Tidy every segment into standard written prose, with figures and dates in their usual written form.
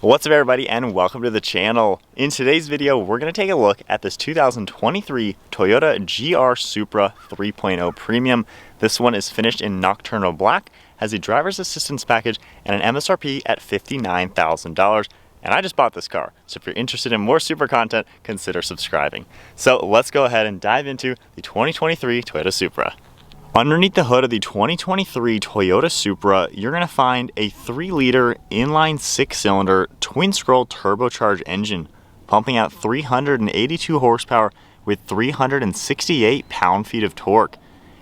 What's up everybody and welcome to the channel. In today's video we're going to take a look at this 2023 Toyota GR Supra 3.0 Premium. This one is finished in Nocturnal Black, has a driver's assistance package and an MSRP at $59,000. And I just bought this car, so if you're interested in more Supra content, consider subscribing. So let's go ahead and dive into the 2023 Toyota Supra. Underneath the hood of the 2023 Toyota Supra, you're going to find a 3-liter inline 6-cylinder twin-scroll turbocharged engine, pumping out 382 horsepower with 368 pound-feet of torque.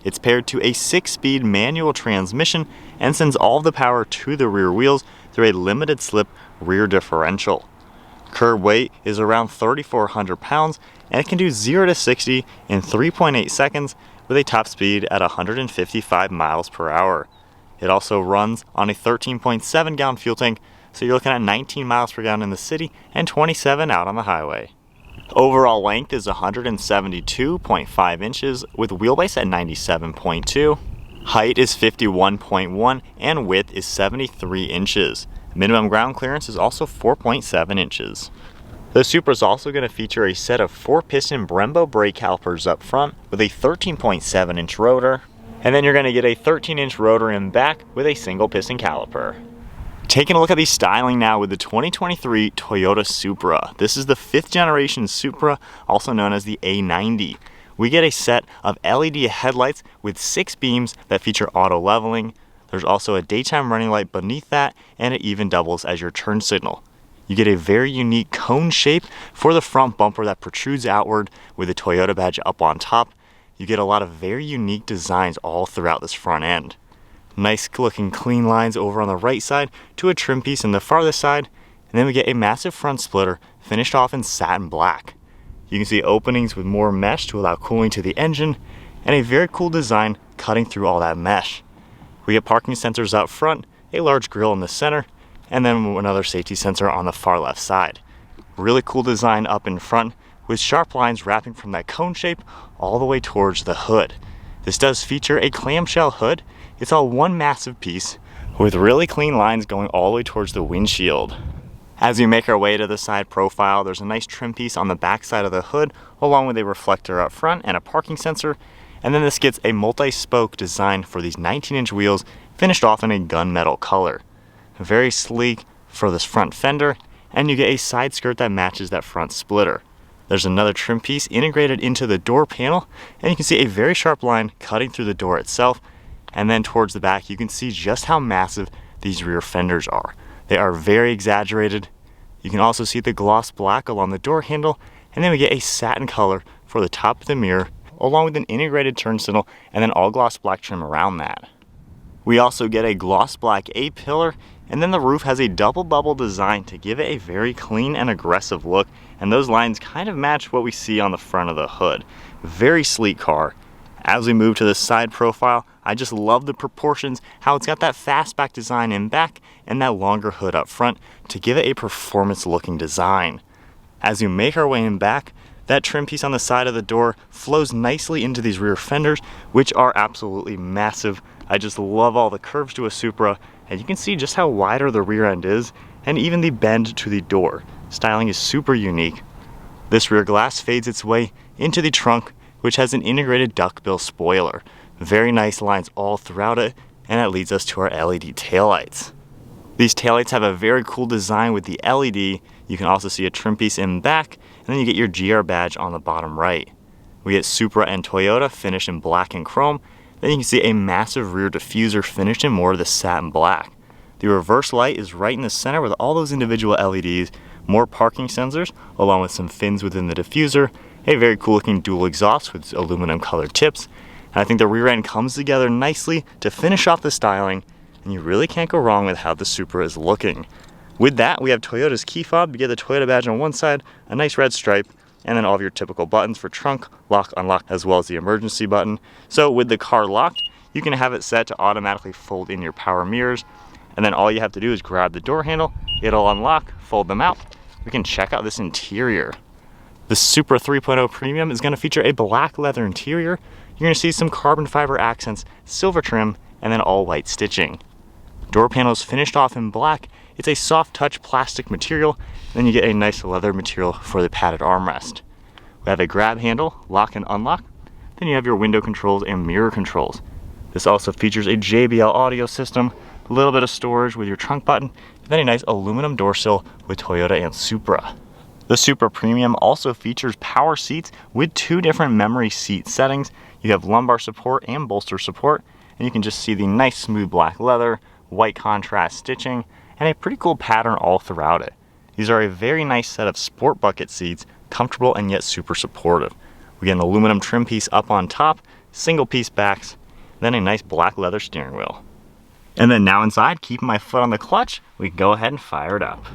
It's paired to a 6-speed manual transmission and sends all of the power to the rear wheels through a limited slip rear differential. Curb weight is around 3,400 pounds and it can do 0 to 60 in 3.8 seconds with a top speed at 155 miles per hour. It also runs on a 13.7 gallon fuel tank, so you're looking at 19 miles per gallon in the city and 27 out on the highway. Overall length is 172.5 inches with wheelbase at 97.2. Height is 51.1 and width is 73 inches. Minimum ground clearance is also 4.7 inches. The Supra is also going to feature a set of 4-piston Brembo brake calipers up front with a 13.7-inch rotor, and then you're going to get a 13-inch rotor in back with a single piston caliper. Taking a look at the styling now with the 2023 Toyota Supra. This is the 5th generation Supra, also known as the A90. We get a set of LED headlights with 6 beams that feature auto leveling. There's also a daytime running light beneath that, and it even doubles as your turn signal. You get a very unique cone shape for the front bumper that protrudes outward with the Toyota badge up on top. You get a lot of very unique designs all throughout this front end. Nice looking clean lines over on the right side to a trim piece on the farthest side, and then we get a massive front splitter finished off in satin black. You can see openings with more mesh to allow cooling to the engine, and a very cool design cutting through all that mesh. We get parking sensors out front, a large grille in the center, and then another safety sensor on the far left side. Really cool design up in front with sharp lines wrapping from that cone shape all the way towards the hood. This does feature a clamshell hood. It's all one massive piece with really clean lines going all the way towards the windshield. As we make our way to the side profile, there's a nice trim piece on the back side of the hood along with a reflector up front and a parking sensor. And then this gets a multi-spoke design for these 19-inch wheels finished off in a gunmetal color. Very sleek for this front fender, and you get a side skirt that matches that front splitter. There's another trim piece integrated into the door panel, and you can see a very sharp line cutting through the door itself. And then towards the back, you can see just how massive these rear fenders are. They are very exaggerated. You can also see the gloss black along the door handle, and then we get a satin color for the top of the mirror, along with an integrated turn signal and then all gloss black trim around that. We also get a gloss black A-pillar, and then the roof has a double bubble design to give it a very clean and aggressive look, and those lines kind of match what we see on the front of the hood. Very sleek car. As we move to the side profile, I just love the proportions, how it's got that fastback design in back and that longer hood up front to give it a performance looking design. As we make our way in back, that trim piece on the side of the door flows nicely into these rear fenders, which are absolutely massive. I just love all the curves to a Supra, and you can see just how wider the rear end is, and even the bend to the door. Styling is super unique. This rear glass fades its way into the trunk, which has an integrated duckbill spoiler. Very nice lines all throughout it, and that leads us to our LED taillights. These taillights have a very cool design with the LED. You can also see a trim piece in back, and then you get your GR badge on the bottom right. We get Supra and Toyota finished in black and chrome. Then you can see a massive rear diffuser finished in more of the satin black. The reverse light is right in the center with all those individual LEDs, more parking sensors, along with some fins within the diffuser, a very cool looking dual exhaust with aluminum colored tips. And I think the rear end comes together nicely to finish off the styling, and you really can't go wrong with how the Supra is looking. With that, we have Toyota's key fob. You get the Toyota badge on one side, a nice red stripe, and then all of your typical buttons for trunk, lock, unlock, as well as the emergency button. So with the car locked, you can have it set to automatically fold in your power mirrors, and then all you have to do is grab the door handle, it'll unlock, fold them out. We can check out this interior. The Supra 3.0 Premium is going to feature a black leather interior. You're going to see some carbon fiber accents, silver trim, and then all white stitching. Door panels finished off in black. It's a soft touch plastic material. Then you get a nice leather material for the padded armrest. We have a grab handle, lock and unlock. Then you have your window controls and mirror controls. This also features a JBL audio system, a little bit of storage with your trunk button, and then a nice aluminum door sill with Toyota and Supra. The Supra Premium also features power seats with 2 different memory seat settings. You have lumbar support and bolster support, and you can just see the nice smooth black leather, white contrast stitching, and a pretty cool pattern all throughout it. These are a very nice set of sport bucket seats, comfortable and yet super supportive. We get an aluminum trim piece up on top, single piece backs, then a nice black leather steering wheel. And then now inside, keeping my foot on the clutch, we can go ahead and fire it up.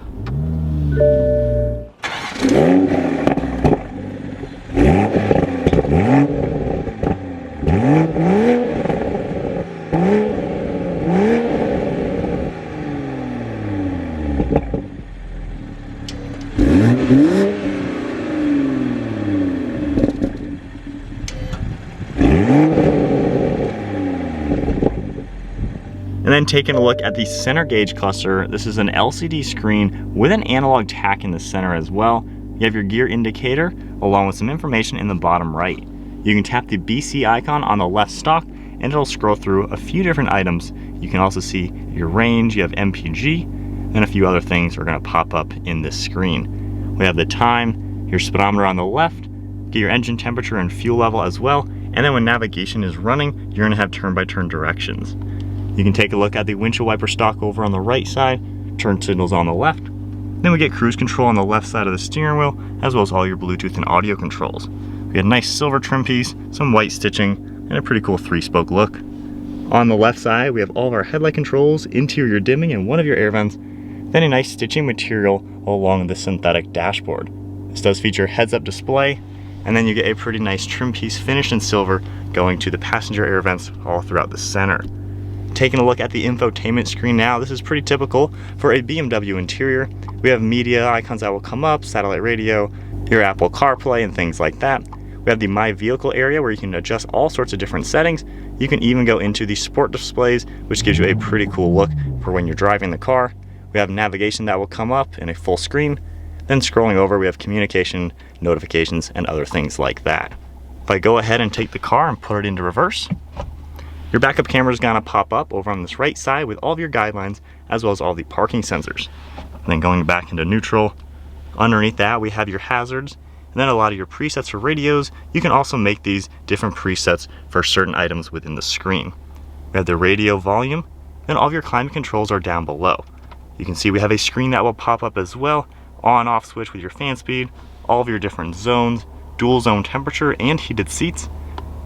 And then taking a look at the center gauge cluster, this is an LCD screen with an analog tack in the center as well. You have your gear indicator along with some information in the bottom right. You can tap the BC icon on the left stalk and it'll scroll through a few different items. You can also see your range, you have MPG, and a few other things are going to pop up in this screen. We have the time, your speedometer on the left, get your engine temperature and fuel level as well, and then when navigation is running, you're going to have turn-by-turn directions. You can take a look at the windshield wiper stalk over on the right side, turn signals on the left. Then we get cruise control on the left side of the steering wheel, as well as all your Bluetooth and audio controls. We get a nice silver trim piece, some white stitching, and a pretty cool 3-spoke look. On the left side, we have all of our headlight controls, interior dimming, and one of your air vents, then a nice stitching material along the synthetic dashboard. This does feature heads-up display, and then you get a pretty nice trim piece finished in silver going to the passenger air vents all throughout the center. Taking a look at the infotainment screen now, this is pretty typical for a BMW interior. We have media icons that will come up, satellite radio, your Apple CarPlay and things like that. We have the My Vehicle area where you can adjust all sorts of different settings. You can even go into the sport displays, which gives you a pretty cool look for when you're driving the car. We have navigation that will come up in a full screen. Then scrolling over, we have communication, notifications, and other things like that. If I go ahead and take the car and put it into reverse, your backup camera is gonna pop up over on this right side with all of your guidelines, as well as all the parking sensors. And then going back into neutral, underneath that we have your hazards, and then a lot of your presets for radios. You can also make these different presets for certain items within the screen. We have the radio volume, then all of your climate controls are down below. You can see we have a screen that will pop up as well, on-off switch with your fan speed, all of your different zones, dual zone temperature, and heated seats.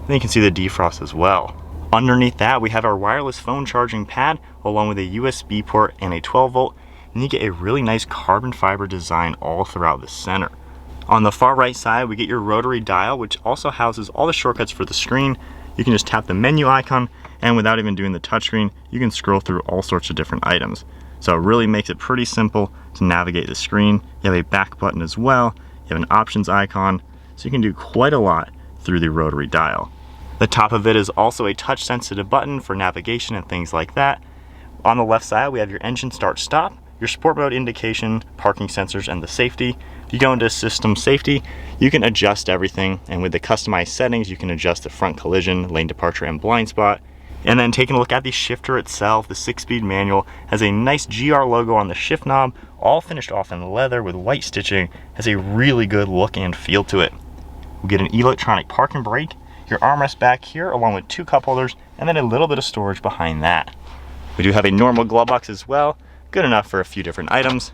Then you can see the defrost as well. Underneath that, we have our wireless phone charging pad along with a USB port and a 12 volt, and you get a really nice carbon fiber design all throughout the center. On the far right side, we get your rotary dial, which also houses all the shortcuts for the screen. You can just tap the menu icon, and without even doing the touchscreen, you can scroll through all sorts of different items. So it really makes it pretty simple to navigate the screen. You have a back button as well, you have an options icon, so you can do quite a lot through the rotary dial. The top of it is also a touch sensitive button for navigation and things like that. On the left side, we have your engine start stop, your sport mode indication, parking sensors, and the safety. If you go into system safety, you can adjust everything, and with the customized settings, you can adjust the front collision, lane departure, and blind spot. And then taking a look at the shifter itself, the 6-speed manual has a nice GR logo on the shift knob, all finished off in leather with white stitching, has a really good look and feel to it. We get an electronic parking brake, your armrest back here along with 2 cup holders, and then a little bit of storage behind that. We do have a normal glove box as well, good enough for a few different items.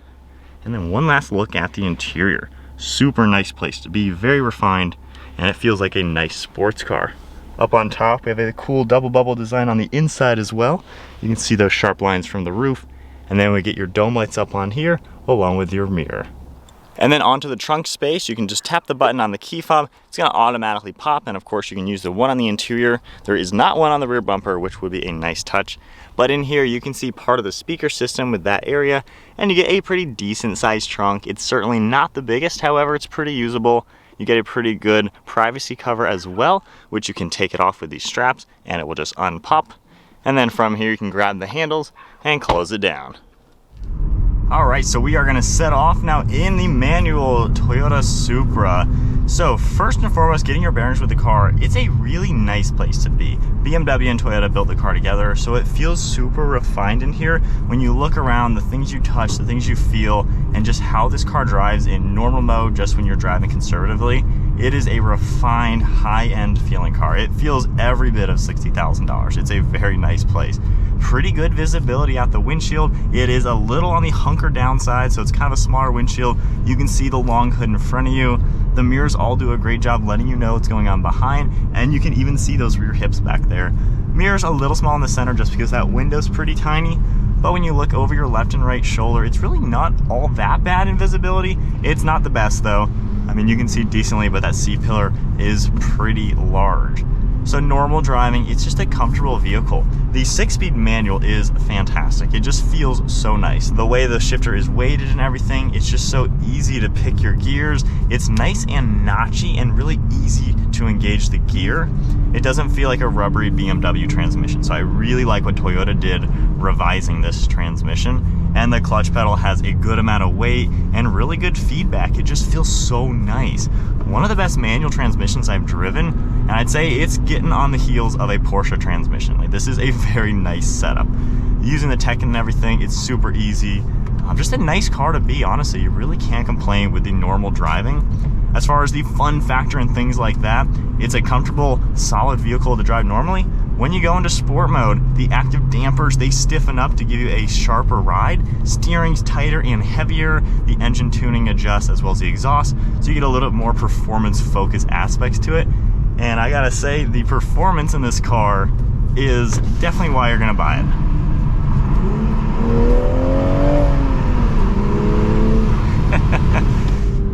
And then one last look at the interior. Super nice place to be, very refined, and it feels like a nice sports car. Up on top, we have a cool double bubble design on the inside as well. You can see those sharp lines from the roof, and then we get your dome lights up on here along with your mirror. And then onto the trunk space, you can just tap the button on the key fob. It's gonna automatically pop, and of course you can use the one on the interior. There is not one on the rear bumper, which would be a nice touch. But in here, you can see part of the speaker system with that area, and you get a pretty decent sized trunk. It's certainly not the biggest, however, it's pretty usable. You get a pretty good privacy cover as well, which you can take it off with these straps, and it will just unpop. And then from here, you can grab the handles and close it down. All right, so we are gonna set off now in the manual Toyota Supra. So first and foremost, getting your bearings with the car, it's a really nice place to be. BMW and Toyota built the car together, so it feels super refined in here. When you look around, the things you touch, the things you feel, and just how this car drives in normal mode, just when you're driving conservatively, it is a refined, high-end feeling car. It feels every bit of $60,000. It's a very nice place. Pretty good visibility out the windshield. It is a little on the hunker down side, so it's kind of a smaller windshield. You can see the long hood in front of you. The mirrors all do a great job letting you know what's going on behind, and you can even see those rear hips back there. Mirrors a little small in the center just because that window's pretty tiny, but when you look over your left and right shoulder, it's really not all that bad in visibility. It's not the best though. I mean, you can see decently, but that C-pillar is pretty large. So normal driving, it's just a comfortable vehicle. The 6-speed manual is fantastic. It just feels so nice. The way the shifter is weighted and everything, it's just so easy to pick your gears. It's nice and notchy and really easy to engage the gear. It doesn't feel like a rubbery BMW transmission. So I really like what Toyota did revising this transmission. And the clutch pedal has a good amount of weight and really good feedback. It just feels so nice. One of the best manual transmissions I've driven, and I'd say it's getting on the heels of a Porsche transmission. Like, this is a very nice setup. Using the tech and everything, it's super easy. Just a nice car to be, honestly. You really can't complain with the normal driving. As far as the fun factor and things like that, it's a comfortable, solid vehicle to drive normally. When you go into sport mode, the active dampers, they stiffen up to give you a sharper ride. Steering's tighter and heavier. The engine tuning adjusts as well as the exhaust, so you get a little bit more performance-focused aspects to it. And I gotta say, the performance in this car is definitely why you're gonna buy it.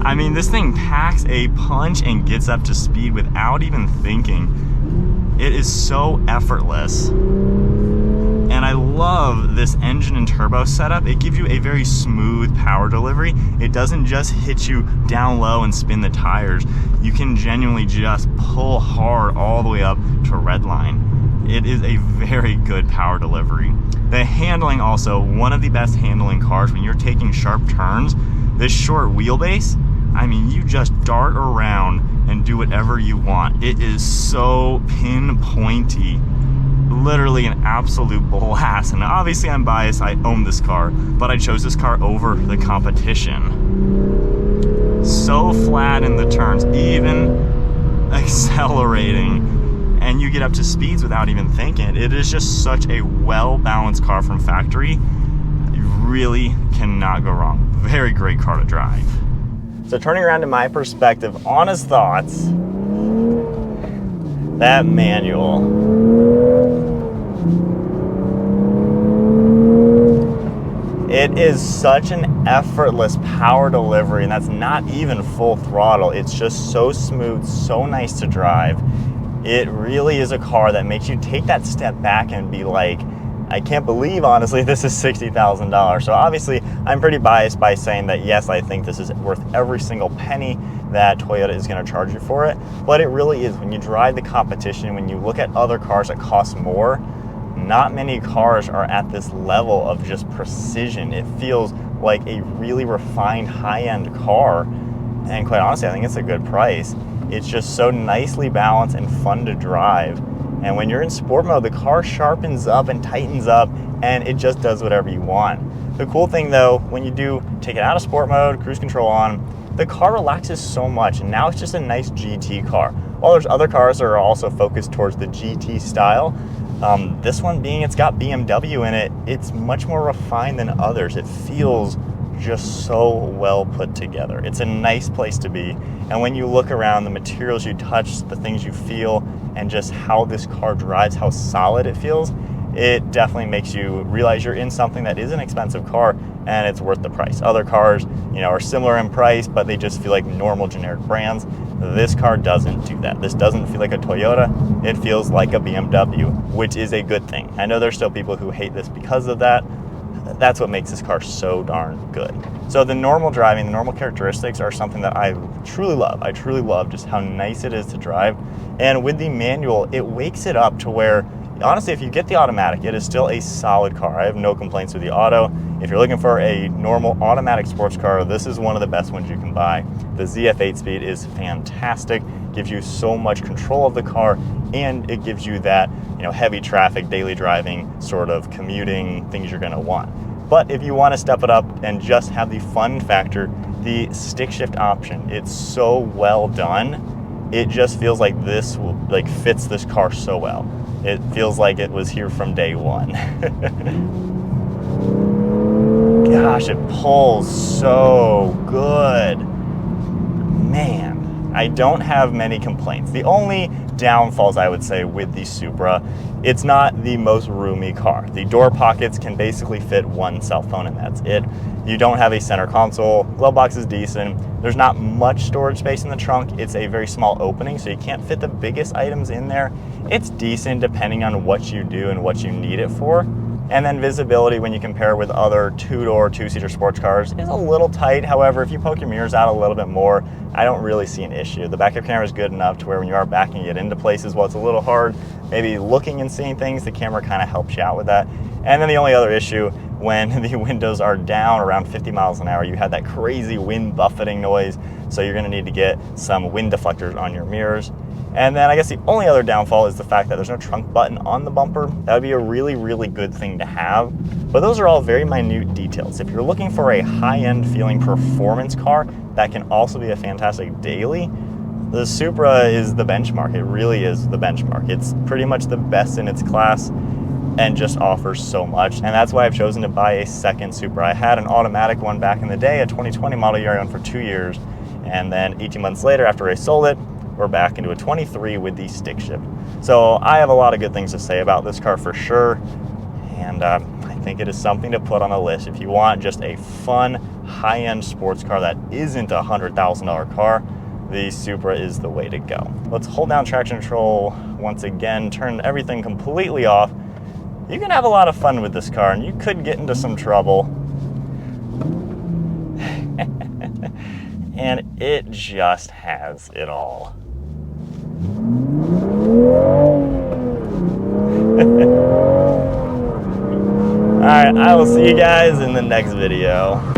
I mean, this thing packs a punch and gets up to speed without even thinking. It is so effortless. And I love this engine and turbo setup. It gives you a very smooth power delivery. It doesn't just hit you down low and spin the tires. You can genuinely just pull hard all the way up to redline. It is a very good power delivery. The handling also, one of the best handling cars when you're taking sharp turns. This short wheelbase, I mean, you just dart around and do whatever you want. It is so pinpointy. Literally an absolute blast. And obviously I'm biased, I own this car, but I chose this car over the competition. So flat in the turns, even accelerating, and you get up to speeds without even thinking. It is just such a well-balanced car from factory. You really cannot go wrong. Very great car to drive. So turning around to my perspective, honest thoughts, that manual. It is such an effortless power delivery, and that's not even full throttle. It's just so smooth, so nice to drive. It really is a car that makes you take that step back and be like, I can't believe, honestly, this is $60,000. So obviously, I'm pretty biased by saying that, yes, I think this is worth every single penny that Toyota is going to charge you for it. But it really is. When you drive the competition, when you look at other cars that cost more, not many cars are at this level of just precision. It feels like a really refined high-end car. And quite honestly, I think it's a good price. It's just so nicely balanced and fun to drive. And when you're in sport mode, the car sharpens up and tightens up, and it just does whatever you want. The cool thing though, when you do take it out of sport mode, cruise control on, the car relaxes so much, and now it's just a nice GT car. While there's other cars that are also focused towards the GT style, this one being it's got BMW in it, it's much more refined than others. It feels just so well put together. It's a nice place to be. And when you look around, the materials you touch, the things you feel, and just how this car drives, how solid it feels, it definitely makes you realize you're in something that is an expensive car and it's worth the price. Other cars, you know, are similar in price, but they just feel like normal generic brands. This car doesn't do that. This doesn't feel like a Toyota. It feels like a BMW, which is a good thing. I know there's still people who hate this because of that. That's what makes this car so darn good. So the normal driving, the normal characteristics are something that I truly love. I truly love just how nice it is to drive. And with the manual, it wakes it up to where Honestly, if you get the automatic, it is still a solid car. I have no complaints with the auto. If you're looking for a normal automatic sports car, this is one of the best ones you can buy. The ZF 8-speed is fantastic, gives you so much control of the car, and it gives you that, heavy traffic, daily driving, sort of commuting things you're gonna want. But if you wanna step it up and just have the fun factor, the stick shift option, it's so well done. It just feels like this fits this car so well. It feels like it was here from day one. Gosh, it pulls so good. Man, I don't have many complaints. The only downfalls I would say with the Supra, it's not the most roomy car. The door pockets can basically fit one cell phone and that's it. You don't have a center console. Glove box is decent. There's not much storage space in the trunk. It's a very small opening, so you can't fit the biggest items in there. It's decent depending on what you do and what you need it for. And then visibility, when you compare with other two-door, two-seater sports cars, is a little tight. However, if you poke your mirrors out a little bit more, I don't really see an issue. The backup camera is good enough to where when you are backing it into places, while it's a little hard, maybe looking and seeing things, the camera kind of helps you out with that. And then the only other issue, when the windows are down around 50 miles an hour, you have that crazy wind buffeting noise, so you're gonna need to get some wind deflectors on your mirrors. And then I guess the only other downfall is the fact that there's no trunk button on the bumper. That would be a really, really good thing to have. But those are all very minute details. If you're looking for a high-end feeling performance car that can also be a fantastic daily, the Supra is the benchmark. It really is the benchmark. It's pretty much the best in its class and just offers so much. And that's why I've chosen to buy a second Supra. I had an automatic one back in the day, a 2020 model year I owned for 2 years. And then 18 months later, after I sold it, we're back into a 23 with the stick shift. So I have a lot of good things to say about this car for sure. And I think it is something to put on the list. If you want just a fun, high-end sports car that isn't a $100,000 car, the Supra is the way to go. Let's hold down traction control once again, turn everything completely off. You can have a lot of fun with this car, and you could get into some trouble. And it just has it all. Alright, I will see you guys in the next video.